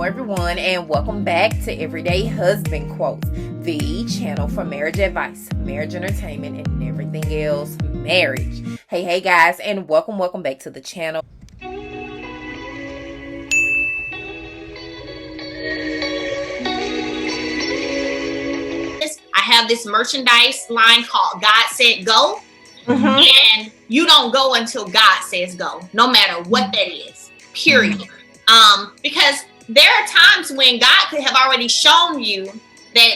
Hello everyone, and welcome back to Everyday Husband Quotes, the channel for marriage advice, marriage entertainment, and everything else marriage. Hey guys, and welcome back to the channel. I have this merchandise line called God Said Go. And you don't go until God says go, no matter what that is, period. Because there are times when God could have already shown you that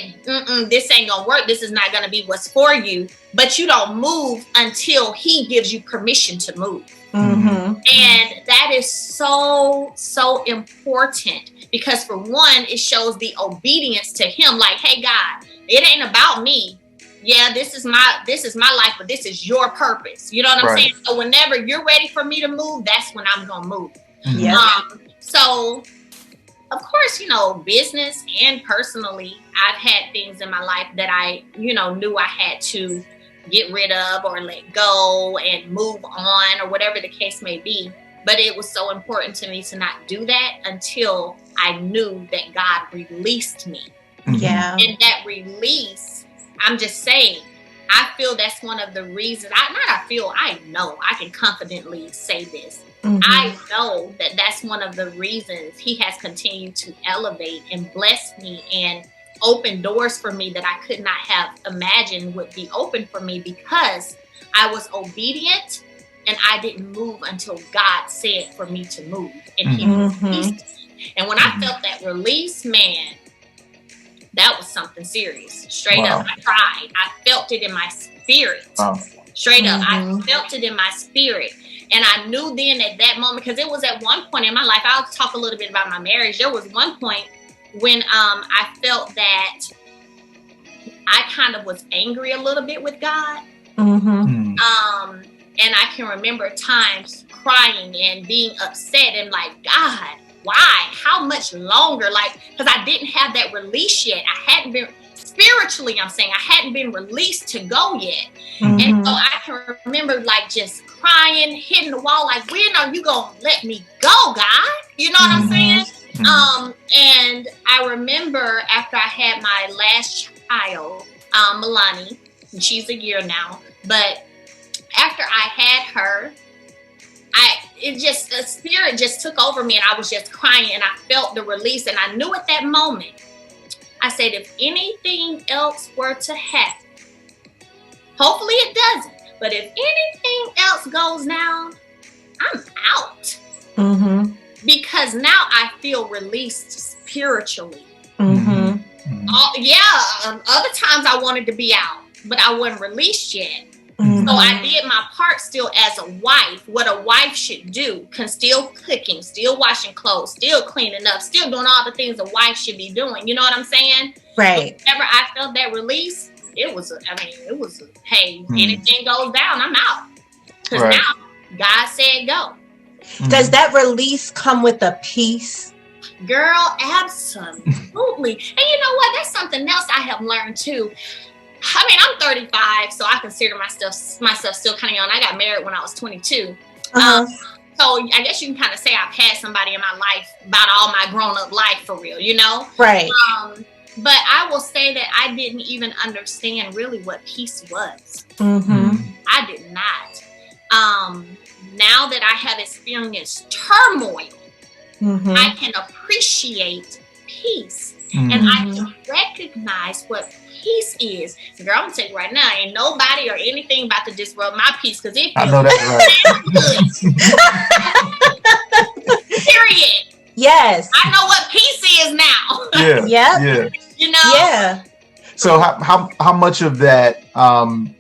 this ain't gonna work, this is not gonna be what's for you, but you don't move until he gives you permission to move. And that is so important, because for one, it shows the obedience to him, like, hey God, it ain't about me. Yeah, this is my life, but this is your purpose. You know what I'm saying? So whenever you're ready for me to move, that's when I'm gonna move. So of course, business and personally, I've had things in my life that I, knew I had to get rid of or let go and move on, or whatever the case may be. But it was so important to me to not do that until I knew that God released me. And that release, I'm just saying, I feel that's one of the reasons, I know, I can confidently say this. I know that that's one of the reasons he has continued to elevate and bless me and open doors for me that I could not have imagined would be open for me, because I was obedient and I didn't move until God said for me to move. And he released me. And when I felt that release, man, that was something serious. Straight up, I cried. I felt it in my spirit. Straight up, I felt it in my spirit. And I knew then at that moment, because it was at one point in my life, I'll talk a little bit about my marriage. There was one point when I felt that I kind of was angry a little bit with God. And I can remember times crying and being upset and like, God, why? How much longer? Like, because I didn't have that release yet. I hadn't been, spiritually, I'm saying, I hadn't been released to go yet. And so I can remember like just crying, hitting the wall, like, when are you going to let me go, God? You know what I'm saying? And I remember after I had my last child, Milani, and she's a year now, but after I had her, the spirit just took over me, and I was just crying, and I felt the release. And I knew at that moment, I said, if anything else were to happen, hopefully it doesn't, but if anything else goes down, I'm out. Because now I feel released spiritually. Other times I wanted to be out, but I wasn't released yet. So I did my part still as a wife, what a wife should do, still cooking, still washing clothes, still cleaning up, still doing all the things a wife should be doing. You know what I'm saying? Right. Whenever I felt that release, hey, anything goes down, I'm out. Because now God said go. Does that release come with a peace? Girl, absolutely. And you know what? That's something else I have learned too. I mean, I'm 35, so I consider myself still kind of young. I got married when I was 22. So I guess you can kind of say I've had somebody in my life about all my grown-up life for real, Right. But I will say that I didn't even understand really what peace was. I did not. Now that I have experienced turmoil, I can appreciate peace. And I can recognize what peace is. Girl, I'm gonna tell you right now, ain't nobody or anything about to disrupt my peace, because it feels good. Period. Yes. I know what peace is now. Yeah. So how much of that, and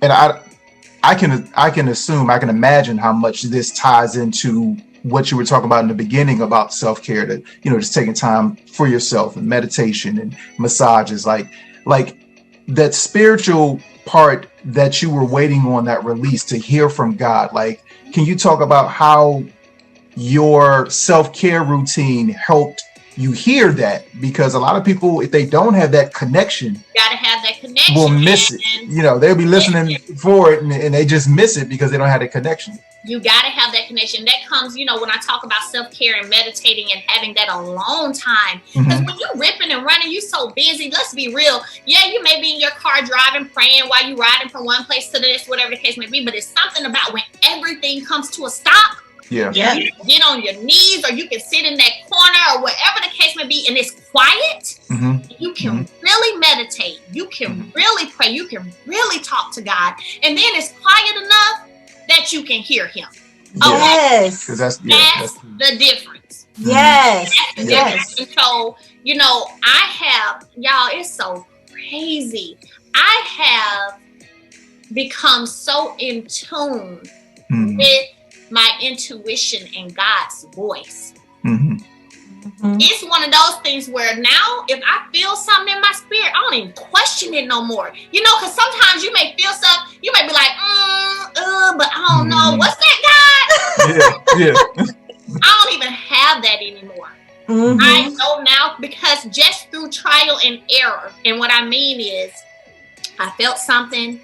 I can assume, I can imagine how much this ties into what you were talking about in the beginning about self-care, that, just taking time for yourself and meditation and massages, like that spiritual part that you were waiting on, that release to hear from God. Like, can you talk about how your self-care routine helped you hear that, because a lot of people, if they don't have that connection, gotta have that connection, will miss it. You know, they'll be listening for it and they just miss it because they don't have the connection. You got to have that connection. That comes, you know, when I talk about self-care and meditating and having that alone time. Because when you're ripping and running, you're so busy. Let's be real. Yeah, you may be in your car driving, praying while you're riding from one place to the next, whatever the case may be. But it's something about when everything comes to a stop. Yeah. You can get on your knees, or you can sit in that corner, or whatever the case may be, and it's quiet. You can really meditate. You can really pray. You can really talk to God. And then it's quiet enough that you can hear him. Yes. That's the difference. Yes. That's the difference. And so, you know, I have, y'all, it's so crazy. I have become so in tune with my intuition and God's voice. It's one of those things where now if I feel something in my spirit, I don't even question it no more. You know, because sometimes you may feel something, you may be like, but I don't know. What's that, God? I don't even have that anymore. I know now, because just through trial and error. And what I mean is, I felt something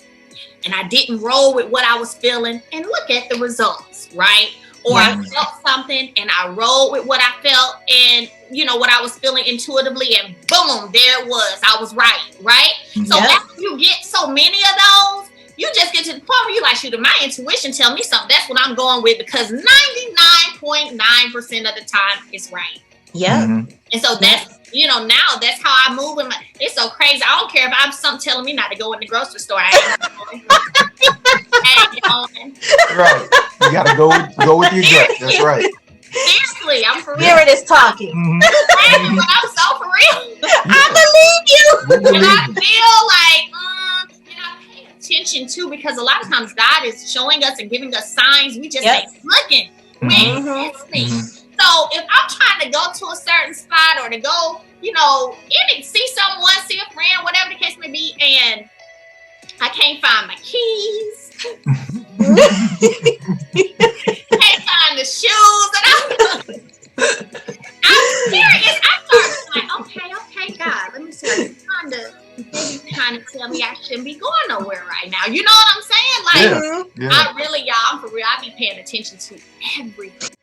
and I didn't roll with what I was feeling, and look at the results, right? Or I felt something and I rolled with what I felt and, you know, what I was feeling intuitively, and boom, there it was. I was right? So after you get so many of those, you just get to the point where you're like, shoot, my intuition tell me something. That's what I'm going with, because 99.9% of the time it's right. And so that's, you know, now that's how I move. It's so crazy. I don't care if I'm something telling me not to go in the grocery store. I ain't going. Right. You got to go with your gut. That's right. Seriously, I'm for real. Spirit is talking. I'm so for real. I believe you. And I feel like, and I pay attention too, because a lot of times God is showing us and giving us signs. We just ain't looking. We ain't listening. So if I'm trying to go to a certain spot, or to go, you know, see someone, see a friend, whatever the case may be, and I can't find my keys, can't find the shoes, and I'm serious. I started like, okay, God, let me see. You're trying to tell me I shouldn't be going nowhere right now. You know what I'm saying? Like, I really, y'all, I'm for real. I be paying attention to everything.